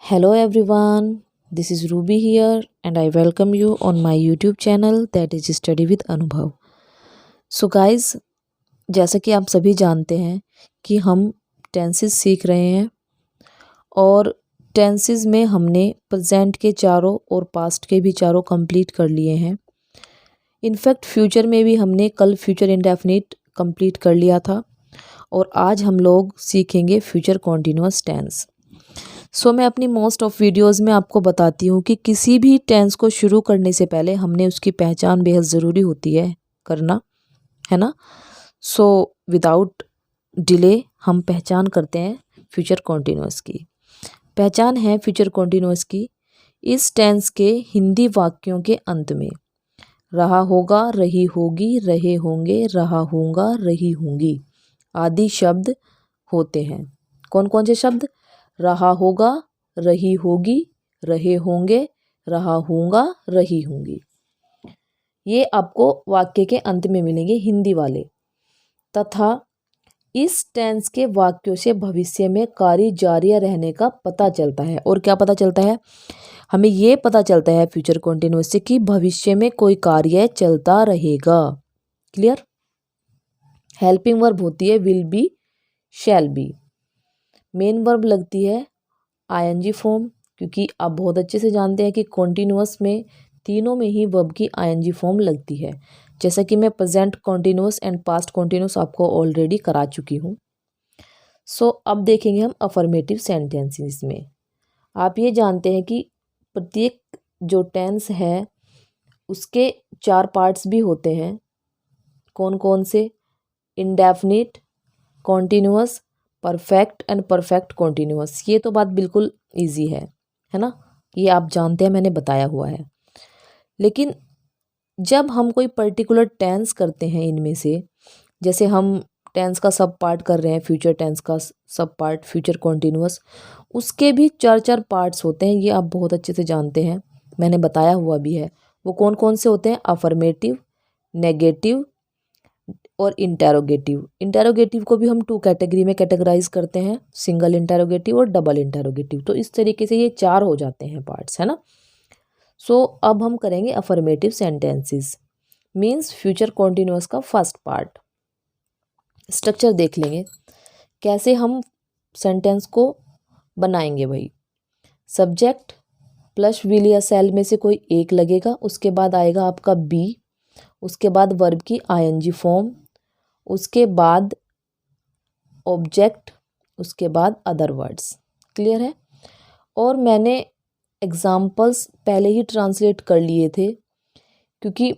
Hello everyone, this is Ruby here and I welcome you on my YouTube channel that is Study with Anubhav. So guys, जैसा कि आप सभी जानते हैं कि हम टेंसेस सीख रहे हैं और टेंसेस में हमने प्रेजेंट के चारों और पास्ट के भी चारों कंप्लीट कर लिए हैं। इनफैक्ट फ्यूचर में भी हमने कल फ्यूचर इंडेफिनिट कंप्लीट कर लिया था और आज हम लोग सीखेंगे फ्यूचर कॉन्टिन्यूअस टेंस। मैं अपनी मोस्ट ऑफ वीडियोस में आपको बताती हूँ कि किसी भी टेंस को शुरू करने से पहले हमने उसकी पहचान बेहद ज़रूरी होती है करना, है ना। विदाउट डिले हम पहचान करते हैं फ्यूचर कॉन्टिन्यूअस की। पहचान है फ्यूचर कॉन्टिन्यूअस की, इस टेंस के हिंदी वाक्यों के अंत में रहा होगा, रही होगी, रहे होंगे, रहा होगा, रही होंगी आदि शब्द होते हैं। कौन कौन से शब्द? रहा होगा, रही होगी, रहे होंगे, रहा होगा, रही होंगी। ये आपको वाक्य के अंत में मिलेंगे हिंदी वाले। तथा इस टेंस के वाक्यों से भविष्य में कार्य जारी रहने का पता चलता है। और क्या पता चलता है? हमें ये पता चलता है फ्यूचर कॉन्टिन्यूअस से कि भविष्य में कोई कार्य चलता रहेगा। क्लियर? हेल्पिंग वर्ब होती है will be, shall be. Main verb लगती है आईएनजी फॉर्म, क्योंकि आप बहुत अच्छे से जानते हैं कि कॉन्टिन्यूअस में तीनों में ही वर्ब की आईएनजी फॉर्म लगती है, जैसा कि मैं present continuous and past continuous आपको ऑलरेडी करा चुकी हूँ। अब देखेंगे हम अफर्मेटिव सेंटेंसेस में। आप ये जानते हैं कि प्रत्येक जो टेंस है उसके 4 पार्ट्स भी होते हैं। कौन कौन से? Indefinite, continuous, perfect and perfect continuous. ये तो बात बिल्कुल इजी है ना, ये आप जानते हैं, मैंने बताया हुआ है। लेकिन जब हम कोई पर्टिकुलर टेंस करते हैं इनमें से, जैसे हम टेंस का सब पार्ट कर रहे हैं, फ्यूचर टेंस का सब पार्ट फ्यूचर कॉन्टिन्यूअस, उसके भी 4 पार्ट्स होते हैं। ये आप बहुत अच्छे से जानते हैं, मैंने बताया हुआ भी है। वो कौन कौन से होते हैं? अफर्मेटिव, नेगेटिव और इंटेरोगेटिव। इंटेरोगेटिव को भी हम 2 कैटेगरी में कैटेगराइज करते हैं, सिंगल इंटेरोगेटिव और डबल इंटेरोगेटिव। तो इस तरीके से ये 4 हो जाते हैं पार्ट्स, है ना। अब हम करेंगे affirmative sentences, means future continuous का फर्स्ट पार्ट। स्ट्रक्चर देख लेंगे कैसे हम सेंटेंस को बनाएंगे भाई। सब्जेक्ट प्लस विल या शैल में से कोई एक लगेगा, उसके बाद आएगा आपका बी, उसके बाद वर्ब की आईएनजी फॉर्म, उसके बाद ऑब्जेक्ट, उसके बाद अदर वर्ड्स। क्लियर है? और मैंने एग्जाम्पल्स पहले ही ट्रांसलेट कर लिए थे क्योंकि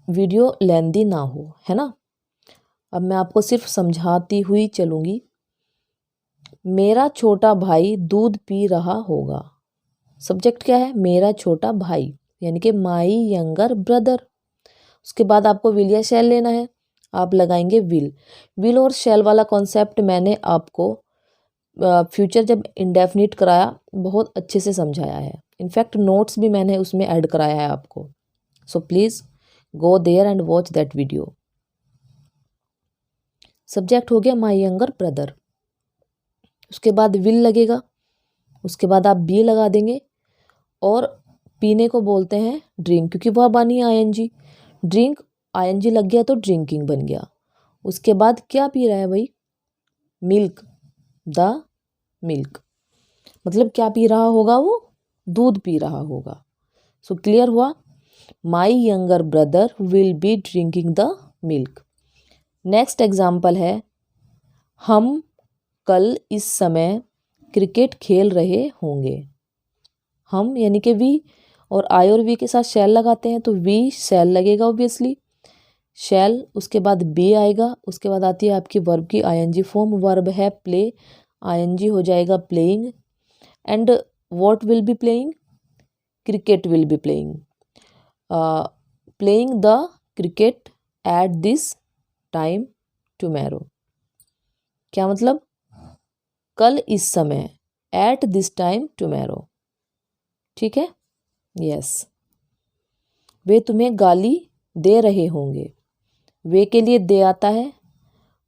वीडियो लेंदी ना हो, है ना। अब मैं आपको सिर्फ समझाती हुई चलूँगी। मेरा छोटा भाई दूध पी रहा होगा। सब्जेक्ट क्या है? मेरा छोटा भाई, यानी कि माई यंगर ब्रदर। उसके बाद आपको विल या शैल लेना है, आप लगाएंगे विल। विल और शैल वाला कॉन्सेप्ट मैंने आपको फ्यूचर जब इंडेफिनिट कराया बहुत अच्छे से समझाया है। इनफैक्ट नोट्स भी मैंने उसमें ऐड कराया है आपको। Please go there and watch that video. Subject हो गया माई यंगर ब्रदर, उसके बाद विल लगेगा, उसके बाद आप बी लगा देंगे और पीने को बोलते हैं ड्रिंक, क्योंकि वह बनी आईएनजी। ड्रिंक आईएनजी लग गया तो ड्रिंकिंग बन गया। उसके बाद क्या पी रहा है भाई? Milk, the milk. मतलब क्या पी रहा होगा वो? दूध पी रहा होगा। क्लियर हुआ? My younger brother will be drinking the milk. Next example है, हम कल इस समय क्रिकेट खेल रहे होंगे। हम यानी कि वी, और आई और वी के साथ शैल लगाते हैं तो वी शैल लगेगा ऑब्वियसली, शैल। उसके बाद बी आएगा, उसके बाद आती है आपकी वर्ब की आईएनजी फॉर्म। वर्ब है प्ले, आईएनजी हो जाएगा playing, and what will be playing? Cricket will be playing. Playing the cricket at this time tomorrow. क्या मतलब? कल इस समय, एट दिस टाइम टुमारो। ठीक है? यस। वे तुम्हें गाली दे रहे होंगे। वे के लिए दे आता है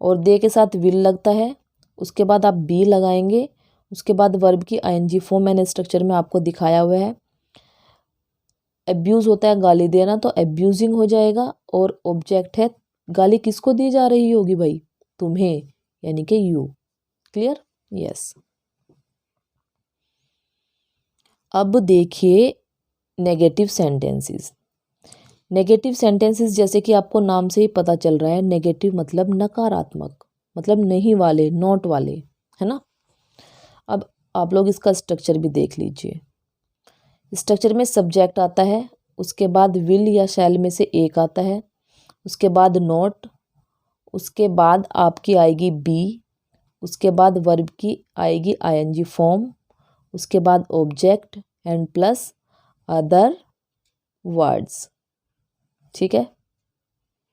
और दे के साथ विल लगता है, उसके बाद आप बी लगाएंगे उसके बाद वर्ब की आईएनजी फॉर्म मैंने स्ट्रक्चर में आपको दिखाया हुआ है। अब्यूज़ होता है गाली देना, तो अब्यूजिंग हो जाएगा। और ऑब्जेक्ट है, गाली किसको दी जा रही होगी भाई, तुम्हें, यानी कि यू। क्लियर? यस। अब देखिए नेगेटिव सेंटेंसेस। नेगेटिव सेंटेंसेस जैसे कि आपको नाम से ही पता चल रहा है, नेगेटिव मतलब नकारात्मक, मतलब नहीं वाले, नॉट वाले, है ना। अब आप लोग इसका स्ट्रक्चर भी देख लीजिए। स्ट्रक्चर में सब्जेक्ट आता है, उसके बाद विल या शैल में से एक आता है, उसके बाद नॉट, उसके बाद आपकी आएगी बी, उसके बाद वर्ब की आएगी आईएनजी फॉर्म, उसके बाद object and plus other words. ठीक है?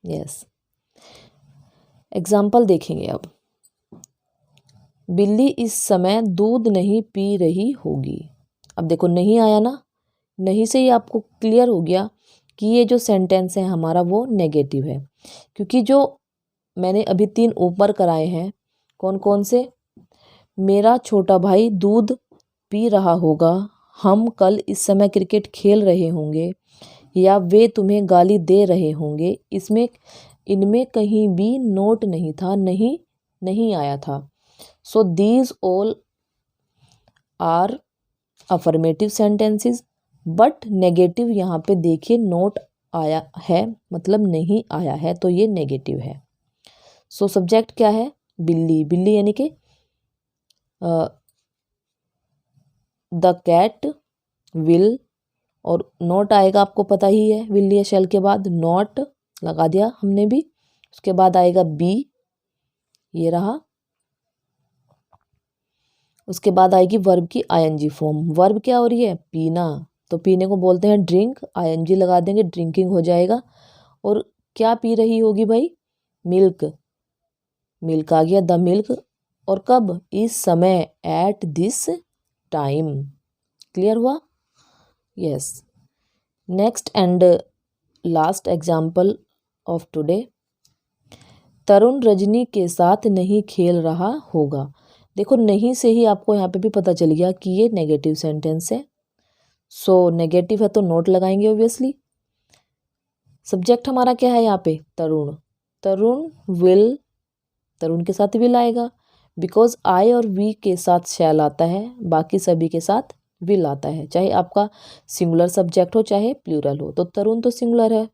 यस। एग्जाम्पल देखेंगे अब। बिल्ली इस समय दूध नहीं पी रही होगी। अब देखो नहीं आया ना, नहीं से ही आपको क्लियर हो गया कि ये जो सेंटेंस है हमारा वो नेगेटिव है, क्योंकि जो मैंने अभी 3 ऊपर कराए हैं, कौन कौन से, मेरा छोटा भाई दूध पी रहा होगा, हम कल इस समय क्रिकेट खेल रहे होंगे, या वे तुम्हें गाली दे रहे होंगे, इसमें इनमें कहीं भी नोट नहीं था, नहीं आया था। So these all are affirmative sentences, but negative यहाँ पे देखिए नोट आया है, मतलब नहीं आया है, तो ये नेगेटिव है। सो सब्जेक्ट क्या है, बिल्ली, बिल्ली यानी कि द कैट विल, और नॉट आएगा आपको पता ही है, विल या शैल के बाद नॉट लगा दिया हमने भी। उसके बाद आएगा बी, ये रहा। उसके बाद आएगी वर्ब की आईएनजी फॉर्म। वर्ब क्या हो रही है, पीना, तो पीने को बोलते हैं ड्रिंक, आईएनजी लगा देंगे, ड्रिंकिंग हो जाएगा। और क्या पी रही होगी भाई, मिल्क, मिल्क आ गया, द मिल्क। और कब, इस समय, एट दिस टाइम। क्लियर हुआ? Yes. Next and last example of today. Tarun Rajni के साथ नहीं खेल रहा होगा। देखो नहीं से ही आपको यहाँ पे भी पता चल गया कि ये नेगेटिव सेंटेंस है। सो नेगेटिव है तो नोट लगाएंगे ऑब्वियसली। सब्जेक्ट हमारा क्या है यहाँ पे, तरुण, तरुण विल, तरुण के साथ विल आएगा, बिकॉज आई और वी के साथ शैल आता है, बाकी सभी के साथ विल आता है, चाहे आपका सिंगुलर सब्जेक्ट हो चाहे प्लूरल हो। तो तरुण तो सिंगुलर है,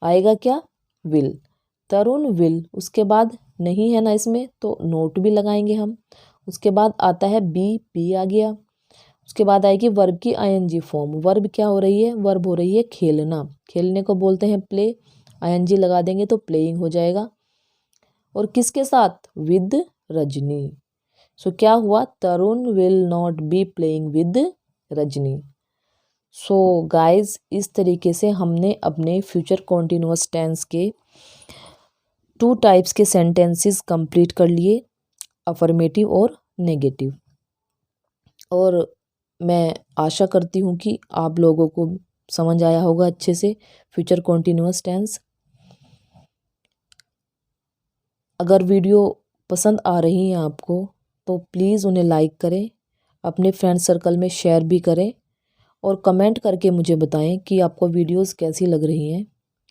आएगा क्या, विल, तरुण विल। उसके बाद नहीं है ना इसमें, तो नोट भी लगाएंगे हम। उसके बाद आता है बी, बी आ गया। उसके बाद आएगी वर्ब की आईएनजी फॉर्म। वर्ब क्या हो रही है, वर्ब हो रही है खेलना, खेलने को बोलते हैं प्ले, आईएनजी लगा देंगे तो प्लेइंग हो जाएगा। और किसके साथ, विद रजनी। सो क्या हुआ, Tarun will not be playing with Rajni. So guys इस तरीके से हमने अपने फ्यूचर कॉन्टिन्यूअस टेंस के 2 टाइप्स के सेंटेंसेस कंप्लीट कर लिए, अफर्मेटिव और नेगेटिव। और मैं आशा करती हूँ कि आप लोगों को समझ आया होगा अच्छे से फ्यूचर कॉन्टिन्यूअस टेंस। अगर वीडियो पसंद आ रही हैं आपको तो प्लीज़ उन्हें लाइक करें, अपने फ्रेंड सर्कल में शेयर भी करें, और कमेंट करके मुझे बताएं कि आपको वीडियोस कैसी लग रही हैं,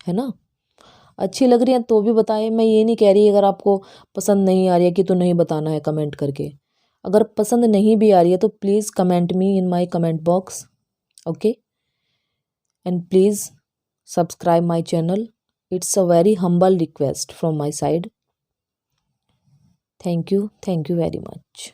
है ना। अच्छी लग रही हैं तो भी बताएं, मैं ये नहीं कह रही अगर आपको पसंद नहीं आ रही है कि तो नहीं बताना है कमेंट करके। अगर पसंद नहीं भी आ रही है तो please comment me in my comment box, okay. And please subscribe my channel, it's a very humble request from my side. Thank you very much.